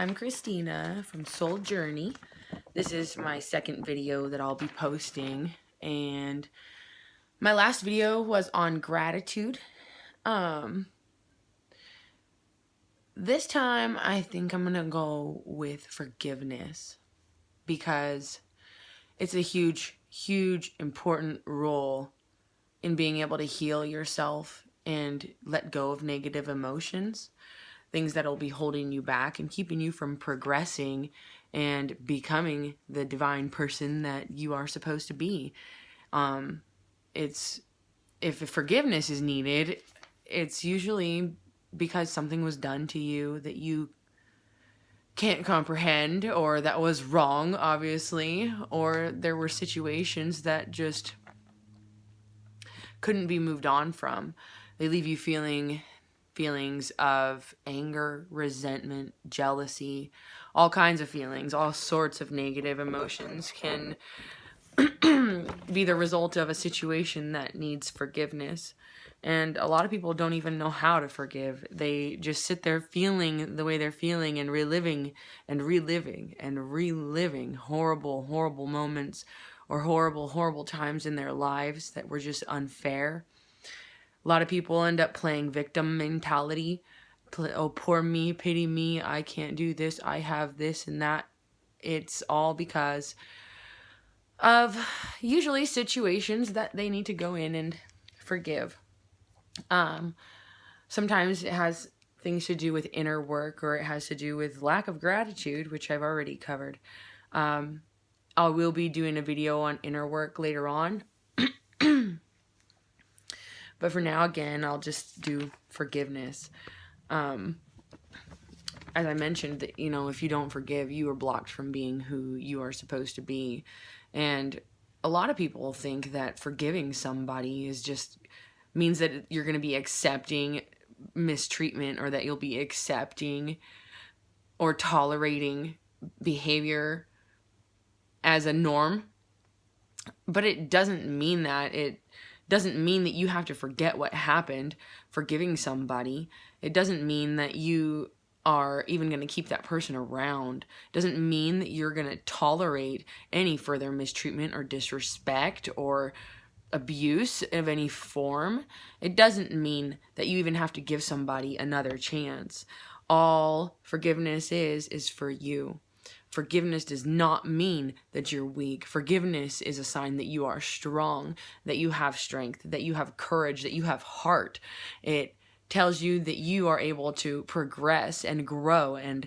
I'm Kristina from Soul Journey. This is my second video that I'll be posting, and my last video was on gratitude. This time I think I'm gonna go with forgiveness because it's a huge, important role in being able to heal yourself and let go of negative emotions. Things that'll be holding you back and keeping you from progressing and becoming the divine person that you are supposed to be. If forgiveness is needed, it's usually because something was done to you that you can't comprehend, or that was wrong, obviously, or there were situations that just couldn't be moved on from. They leave you feeling feelings of anger, resentment, jealousy, all kinds of feelings, all sorts of negative emotions can be the result of a situation that needs forgiveness. And a lot of people don't even know how to forgive. They just sit there feeling the way they're feeling and reliving and reliving and reliving horrible, horrible moments or horrible, horrible times in their lives that were just unfair. A lot of people end up playing victim mentality. Oh, poor me, pity me, I can't do this, I have this and that. It's all because of usually situations that they need to go in and forgive. Sometimes it has things to do with inner work, or it has to do with lack of gratitude, which I've already covered. I will be doing a video on inner work later on. But for now, again, I'll just do forgiveness. As I mentioned, that, if you don't forgive, you are blocked from being who you are supposed to be. And a lot of people think that forgiving somebody is just means that you're going to be accepting mistreatment, or that you'll be accepting or tolerating behavior as a norm. But it doesn't mean that. It doesn't mean that you have to forget what happened forgiving somebody. It doesn't mean that you are even going to keep that person around. It doesn't mean that you're going to tolerate any further mistreatment or disrespect or abuse of any form. It doesn't mean that you even have to give somebody another chance. All forgiveness is for you. Forgiveness does not mean that you're weak. Forgiveness is a sign that you are strong, that you have strength, that you have courage, that you have heart. It tells you that you are able to progress and grow and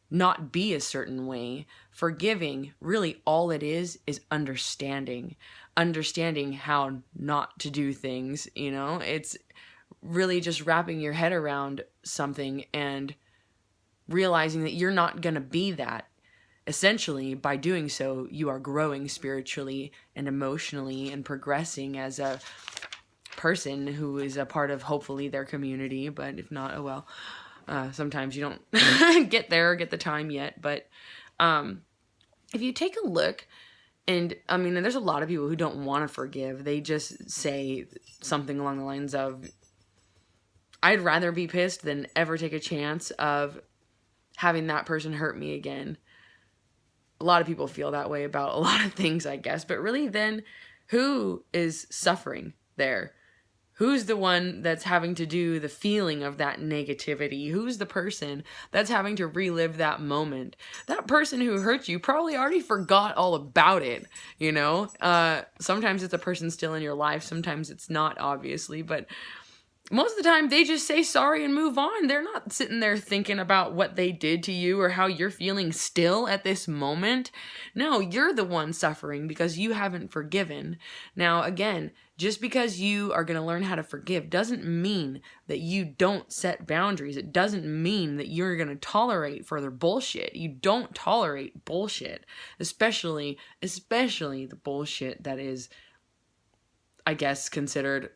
not be a certain way. Forgiving, really all it is understanding. Understanding how not to do things, It's really just wrapping your head around something and realizing that you're not going to be that. Essentially, by doing so, you are growing spiritually and emotionally and progressing as a person who is a part of, hopefully, their community. But if not, oh well. Sometimes you don't get there or get the time yet. But if you take a look, and there's a lot of people who don't want to forgive. They just say something along the lines of, I'd rather be pissed than ever take a chance of having that person hurt me again. A lot of people feel that way about a lot of things, I guess. But really, then, who is suffering there? Who's the one that's having to do the feeling of that negativity? Who's the person that's having to relive that moment? That person who hurt you probably already forgot all about it, Sometimes it's a person still in your life. Sometimes it's not, obviously. But most of the time, they just say sorry and move on. They're not sitting there thinking about what they did to you or how you're feeling still at this moment. No, you're the one suffering because you haven't forgiven. Now, again, just because you are going to learn how to forgive doesn't mean that you don't set boundaries. It doesn't mean that you're going to tolerate further bullshit. You don't tolerate bullshit, especially the bullshit that is, I guess, considered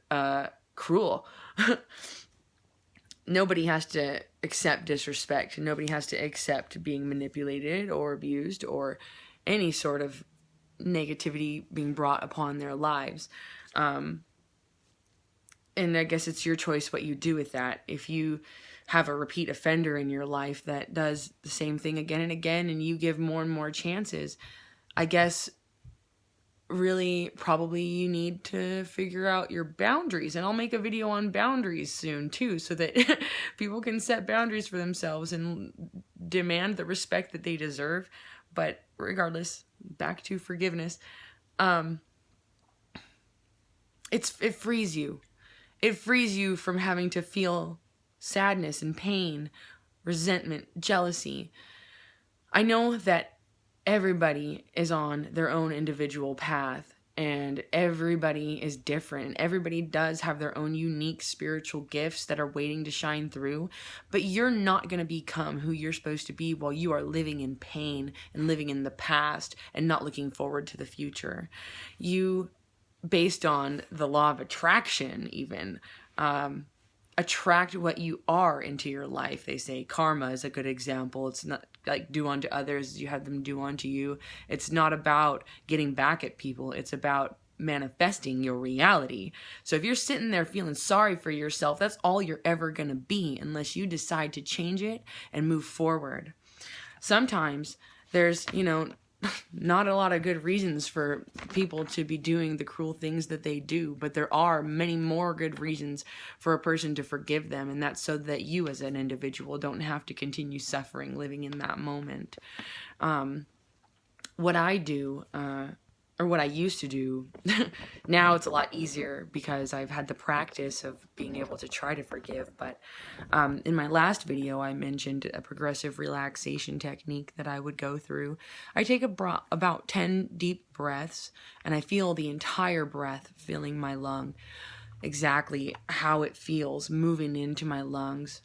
cruel. Nobody has to accept disrespect. Nobody has to accept being manipulated or abused or any sort of negativity being brought upon their lives. And I guess it's your choice what you do with that. If you have a repeat offender in your life that does the same thing again and again, and you give more and more chances, I guess really probably you need to figure out your boundaries. And I'll make a video on boundaries soon too, so that people can set boundaries for themselves and demand the respect that they deserve. But regardless, back to forgiveness. It frees you. It frees you from having to feel sadness and pain, resentment, jealousy. I know that everybody is on their own individual path, and everybody is different. Everybody does have their own unique spiritual gifts that are waiting to shine through, but you're not going to become who you're supposed to be while you are living in pain and living in the past and not looking forward to the future. You, based on the law of attraction even, attract what you are into your life. They say karma is a good example. It's not like do unto others, you have them do unto you. It's not about getting back at people. It's about manifesting your reality. So if you're sitting there feeling sorry for yourself, that's all you're ever going to be unless you decide to change it and move forward. Sometimes there's, not a lot of good reasons for people to be doing the cruel things that they do, but there are many more good reasons for a person to forgive them, and that's so that you as an individual don't have to continue suffering living in that moment. What I do, or what I used to do, now it's a lot easier because I've had the practice of being able to try to forgive. But in my last video, I mentioned a progressive relaxation technique that I would go through. I take about 10 deep breaths, and I feel the entire breath filling my lung, exactly how it feels moving into my lungs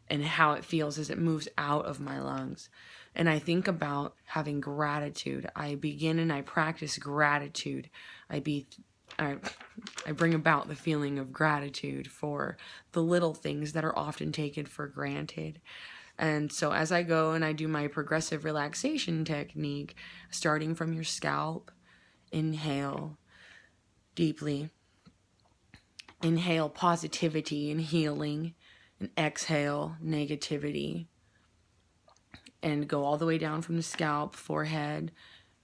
and how it feels as it moves out of my lungs. And I think about having gratitude. I begin and I practice gratitude. I bring about the feeling of gratitude for the little things that are often taken for granted. And so as I go and I do my progressive relaxation technique, starting from your scalp, inhale deeply. Inhale positivity and healing, and exhale negativity. And go all the way down from the scalp, forehead,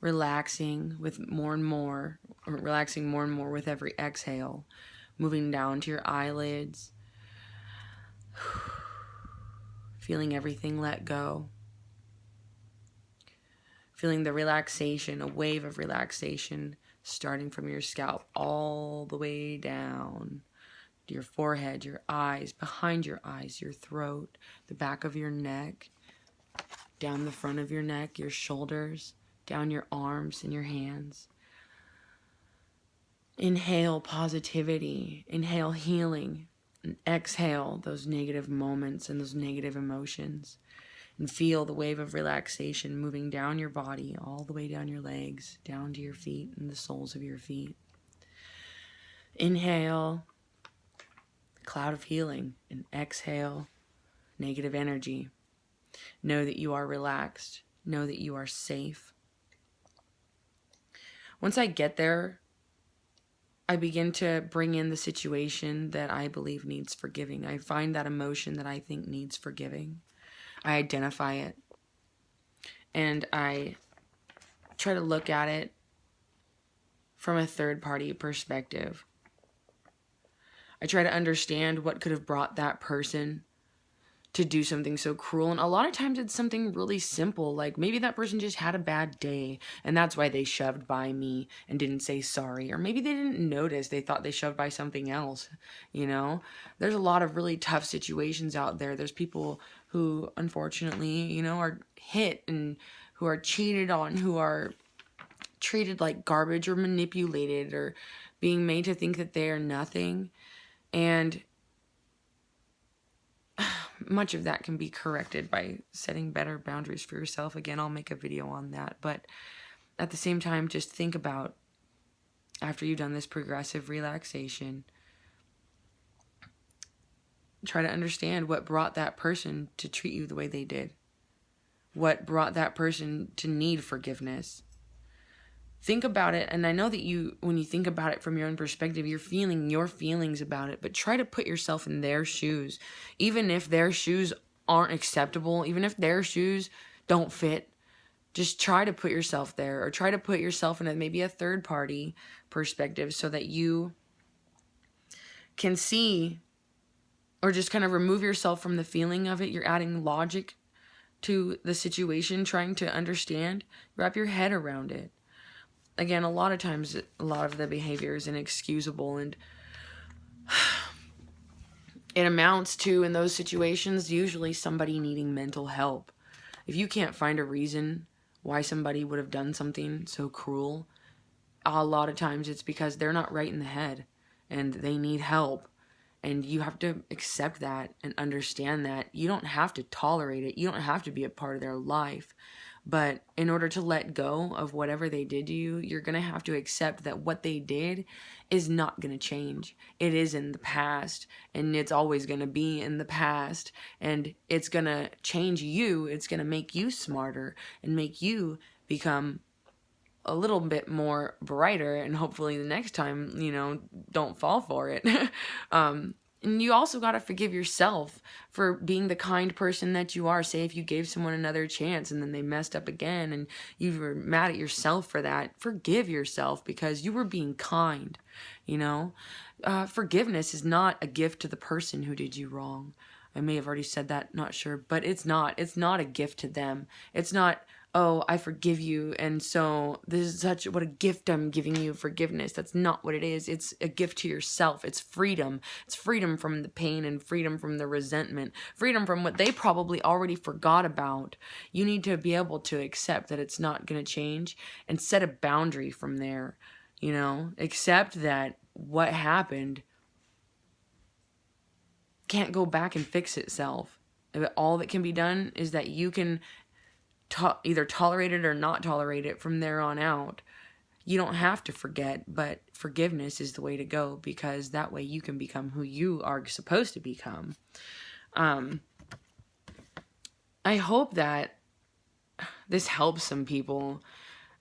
relaxing more and more with every exhale, moving down to your eyelids, feeling everything let go, feeling the relaxation, a wave of relaxation starting from your scalp all the way down to your forehead, your eyes, behind your eyes, your throat, the back of your neck, down the front of your neck, your shoulders, down your arms and your hands. Inhale positivity, inhale healing, and exhale those negative moments and those negative emotions. And feel the wave of relaxation moving down your body, all the way down your legs, down to your feet and the soles of your feet. Inhale, cloud of healing, and exhale, negative energy. Know that you are relaxed. Know that you are safe. Once I get there, I begin to bring in the situation that I believe needs forgiving. I find that emotion that I think needs forgiving. I identify it. And I try to look at it from a third-party perspective. I try to understand what could have brought that person to do something so cruel. And a lot of times it's something really simple, like maybe that person just had a bad day and that's why they shoved by me and didn't say sorry, or maybe they didn't notice, they thought they shoved by something else. There's a lot of really tough situations out there. There's people who unfortunately are hit and who are cheated on, who are treated like garbage or manipulated or being made to think that they are nothing. And much of that can be corrected by setting better boundaries for yourself. Again, I'll make a video on that. But at the same time, just think about, after you've done this progressive relaxation, try to understand what brought that person to treat you the way they did. What brought that person to need forgiveness. think about it. And I know that when you think about it from your own perspective, you're feeling your feelings about it, but try to put yourself in their shoes. Even if their shoes aren't acceptable, even if their shoes don't fit, just try to put yourself there, or try to put yourself in maybe a third party perspective so that you can see, or just kind of remove yourself from the feeling of it. You're adding logic to the situation, trying to understand, wrap your head around it. Again, a lot of times, a lot of the behavior is inexcusable, and it amounts to, in those situations, usually somebody needing mental help. If you can't find a reason why somebody would have done something so cruel, a lot of times it's because they're not right in the head and they need help. And you have to accept that and understand that. You don't have to tolerate it. You don't have to be a part of their life. But in order to let go of whatever they did to you, you're going to have to accept that what they did is not going to change. It is in the past, and it's always going to be in the past. And it's going to change you. It's going to make you smarter and make you become a little bit more brighter, and hopefully the next time, don't fall for it. And you also got to forgive yourself for being the kind person that you are. Say if you gave someone another chance and then they messed up again and you were mad at yourself for that, forgive yourself because you were being kind, Forgiveness is not a gift to the person who did you wrong. I may have already said that, not sure, but it's not a gift to them. It's not, oh, I forgive you, and so this is what a gift I'm giving you, forgiveness. That's not what it is. It's a gift to yourself. It's freedom. It's freedom from the pain and freedom from the resentment, freedom from what they probably already forgot about. You need to be able to accept that it's not going to change and set a boundary from there, accept that what happened can't go back and fix itself. All that can be done is that you can either tolerate it or not tolerate it from there on out. You don't have to forget, but forgiveness is the way to go, because that way you can become who you are supposed to become. I hope that this helps some people,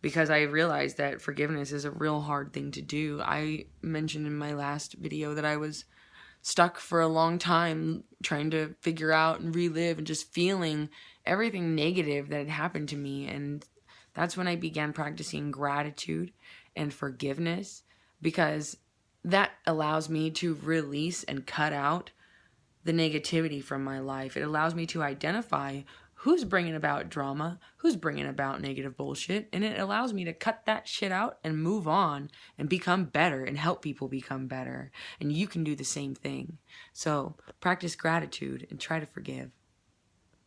because I realized that forgiveness is a real hard thing to do. I mentioned in my last video that I was stuck for a long time trying to figure out and relive and just feeling everything negative that had happened to me. And that's when I began practicing gratitude and forgiveness, because that allows me to release and cut out the negativity from my life. It allows me to identify who's bringing about drama, who's bringing about negative bullshit, and it allows me to cut that shit out and move on and become better and help people become better. And you can do the same thing. So practice gratitude and try to forgive.